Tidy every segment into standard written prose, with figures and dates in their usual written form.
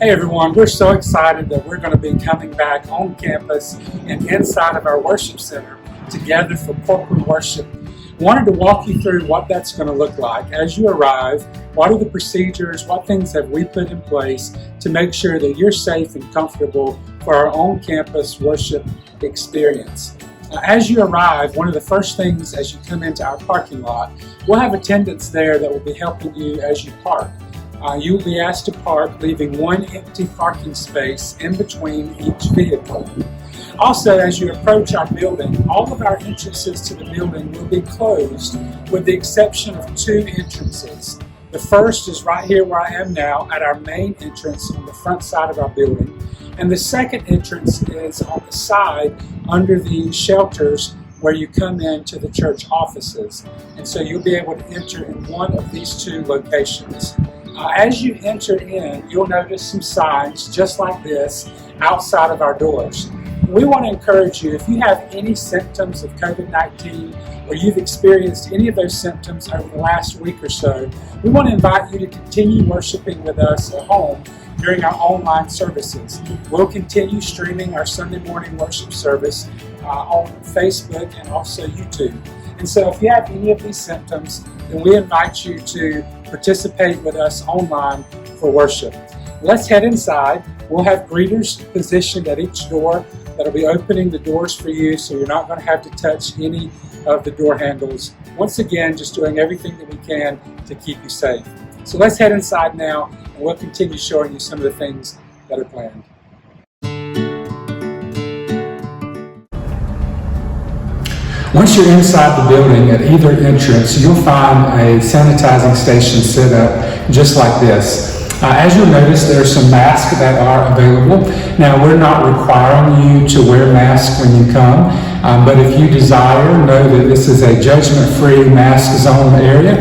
Hey everyone, we're so excited that we're going to be coming back on campus and inside of our worship center together for corporate worship. Wanted to walk you through what that's going to look like as you arrive. What are the procedures? What things have we put in place to make sure that you're safe and comfortable for our on-campus worship experience? As you arrive, one of the first things as you come into our parking lot, we'll have attendants there that will be helping you as you park. You will be asked to park, leaving one empty parking space in between each vehicle. Also, as you approach our building, all of our entrances to the building will be closed with the exception of two entrances. The first is right here where I am now at our main entrance on the front side of our building. And the second entrance is on the side under the shelters where you come into the church offices. And so you'll be able to enter in one of these two locations. As you enter in, you'll notice some signs just like this outside of our doors. We want to encourage you, if you have any symptoms of COVID-19 or you've experienced any of those symptoms over the last week or so, we want to invite you to continue worshiping with us at home during our online services. We'll continue streaming our Sunday morning worship service on Facebook and also YouTube. And so if you have any of these symptoms, then we invite you to participate with us online for worship. Let's head inside. We'll have greeters positioned at each door that'll be opening the doors for you, so you're not going to have to touch any of the door handles. Once again, just doing everything that we can to keep you safe. So let's head inside now, and we'll continue showing you some of the things that are planned. Once you're inside the building at either entrance, you'll find a sanitizing station set up just like this. As you'll notice, there are some masks that are available. Now, we're not requiring you to wear masks when you come, but if you desire, know that this is a judgment-free mask zone area.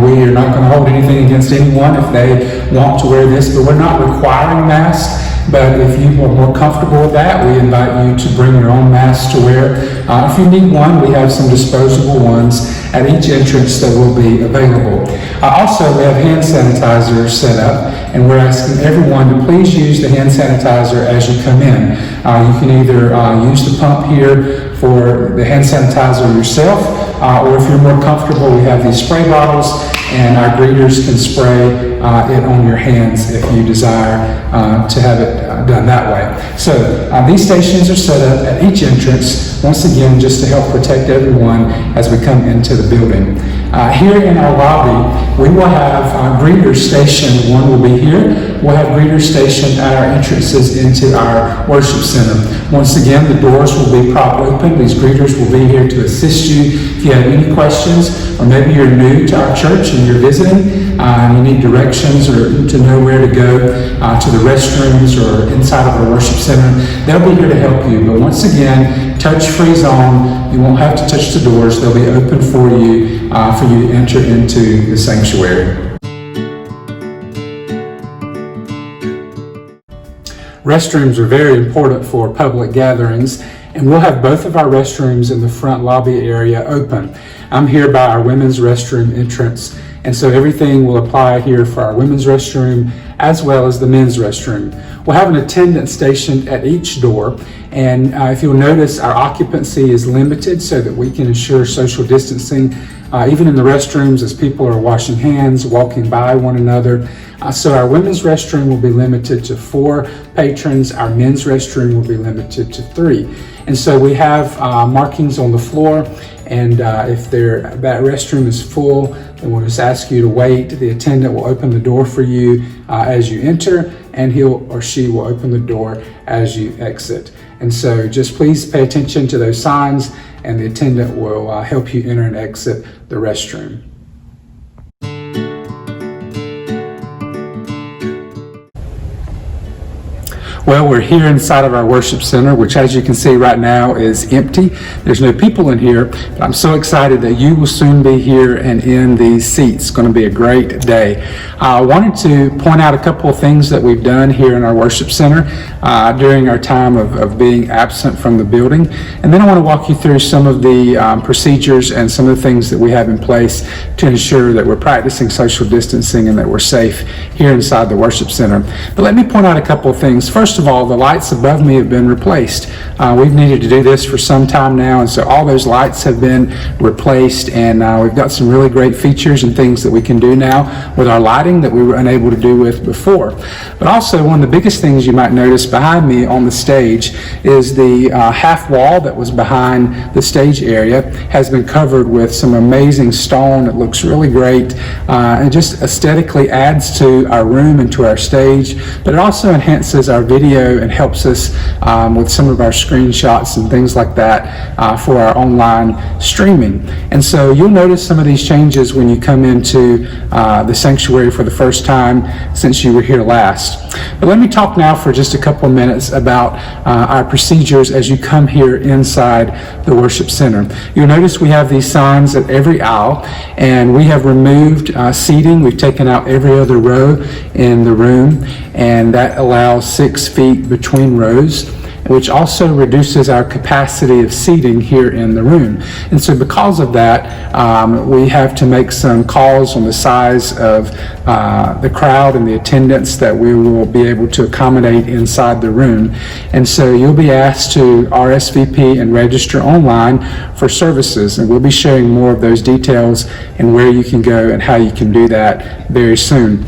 We are not going to hold anything against anyone if they want to wear this, but we're not requiring masks. But if you are more comfortable with that, we invite you to bring your own mask to wear. If you need one, we have some disposable ones at each entrance that will be available. Also, we have hand sanitizer set up, and we're asking everyone to please use the hand sanitizer as you come in. You can either use the pump here for the hand sanitizer yourself, or if you're more comfortable, we have these spray bottles, and our greeters can spray it on your hands if you desire to have it done that way. So these stations are set up at each entrance, once again, just to help protect everyone as we come into the building. Here in our lobby, we will have greeters stationed. One will be here. We'll have greeters stationed at our entrances into our worship center. Once again, the doors will be propped open. These greeters will be here to assist you. If you have any questions, or maybe you're new to our church and you're visiting, and you need directions or to know where to go to the restrooms or inside of our worship center, they'll be here to help you. But once again, touch-free zone. You won't have to touch the doors. They'll be open for you to enter into the sanctuary. Restrooms are very important for public gatherings, and we'll have both of our restrooms in the front lobby area open. I'm here by our women's restroom entrance, and so everything will apply here for our women's restroom as well as the men's restroom. We'll have an attendant stationed at each door, and if you'll notice, our occupancy is limited so that we can ensure social distancing, even in the restrooms as people are washing hands, walking by one another. So our women's restroom will be limited to 4 patrons. Our men's restroom will be limited to 3. And so we have markings on the floor, and if that restroom is full, then we'll just ask you to wait. The attendant will open the door for you as you enter, and he'll or she will open the door as you exit. And so just please pay attention to those signs, and the attendant will help you enter and exit the restroom. Well, we're here inside of our worship center, which as you can see right now is empty. There's no people in here, but I'm so excited that you will soon be here and in these seats. It's going to be a great day. I wanted to point out a couple of things that we've done here in our worship center during our time of being absent from the building. And then I want to walk you through some of the procedures and some of the things that we have in place to ensure that we're practicing social distancing and that we're safe here inside the worship center. But let me point out a couple of things. First of all, the lights above me have been replaced. We've needed to do this for some time now, and so all those lights have been replaced, and we've got some really great features and things that we can do now with our lighting that we were unable to do with before. But also, one of the biggest things you might notice behind me on the stage is the half wall that was behind the stage area has been covered with some amazing stone. It looks really great and just aesthetically adds to our room and to our stage, but it also enhances our video and helps us with some of our screenshots and things like that for our online streaming. And so you'll notice some of these changes when you come into the sanctuary for the first time since you were here last. But let me talk now for just a couple of minutes about our procedures as you come here inside the worship center. You'll notice we have these signs at every aisle, and we have removed seating. We've taken out every other row in the room, and that allows 6 feet between rows, which also reduces our capacity of seating here in the room. And so because of that, we have to make some calls on the size of the crowd and the attendance that we will be able to accommodate inside the room. And so you'll be asked to RSVP and register online for services, and we'll be sharing more of those details and where you can go and how you can do that very soon.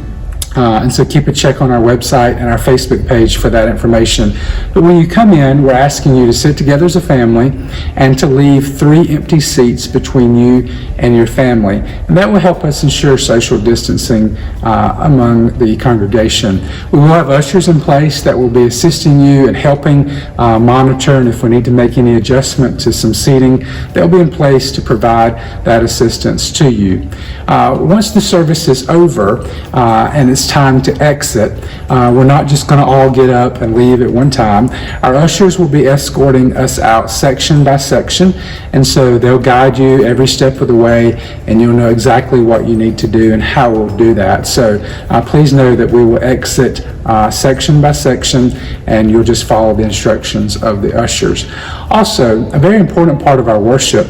And so keep a check on our website and our Facebook page for that information. But when you come in, we're asking you to sit together as a family and to leave 3 empty seats between you and your family. And that will help us ensure social distancing among the congregation. We will have ushers in place that will be assisting you and helping monitor, and if we need to make any adjustment to some seating, they'll be in place to provide that assistance to you. Once the service is over and it's time to exit, we're not just going to all get up and leave at one time. Our ushers will be escorting us out section by section, and so they'll guide you every step of the way, and you'll know exactly what you need to do and how we'll do that. So please know that we will exit section by section, and you'll just follow the instructions of the ushers. Also, a very important part of our worship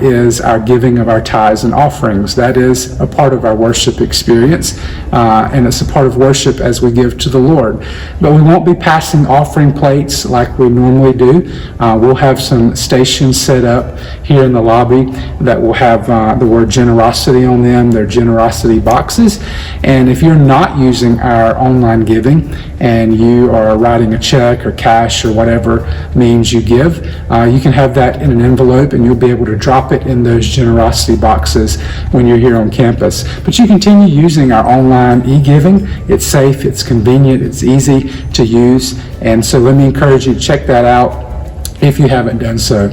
is our giving of our tithes and offerings. That is a part of our worship experience, and it's a part of worship as we give to the Lord. But we won't be passing offering plates like we normally do. We'll have some stations set up here in the lobby that will have the word generosity on them. They're generosity boxes. And if you're not using our online giving and you are writing a check or cash or whatever means you give, you can have that in an envelope, and you'll be able to drop it in those generosity boxes when you're here on campus. But you continue using our online e-giving. It's safe, it's convenient, it's easy to use, and so let me encourage you to check that out if you haven't done so.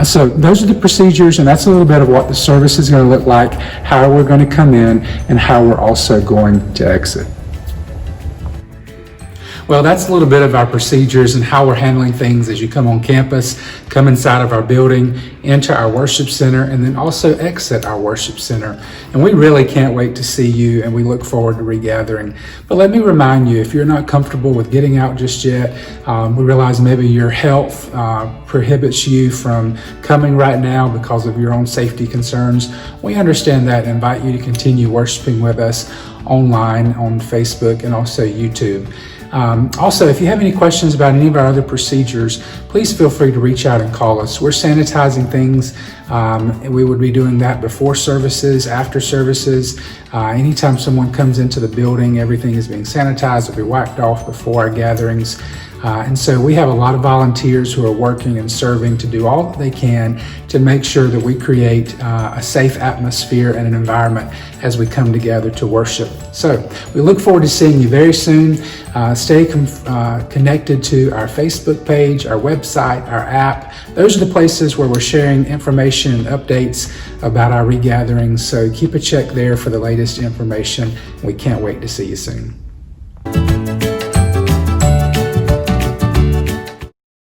So those are the procedures, and that's a little bit of what the service is going to look like, how we're going to come in, and how we're also going to exit. Well, that's a little bit of our procedures and how we're handling things as you come on campus, come inside of our building, enter our worship center, and then also exit our worship center. And we really can't wait to see you, and we look forward to regathering. But let me remind you, if you're not comfortable with getting out just yet, we realize maybe your health prohibits you from coming right now because of your own safety concerns. We understand that and invite you to continue worshiping with us online on Facebook and also YouTube. Also, if you have any questions about any of our other procedures, please feel free to reach out and call us. We're sanitizing things. We would be doing that before services, after services. Anytime someone comes into the building, everything is being sanitized. It'll be wiped off before our gatherings. And so we have a lot of volunteers who are working and serving to do all that they can to make sure that we create a safe atmosphere and an environment as we come together to worship. So we look forward to seeing you very soon. Stay connected to our Facebook page, our website, our app. Those are the places where we're sharing information and updates about our regatherings. So keep a check there for the latest information. We can't wait to see you soon.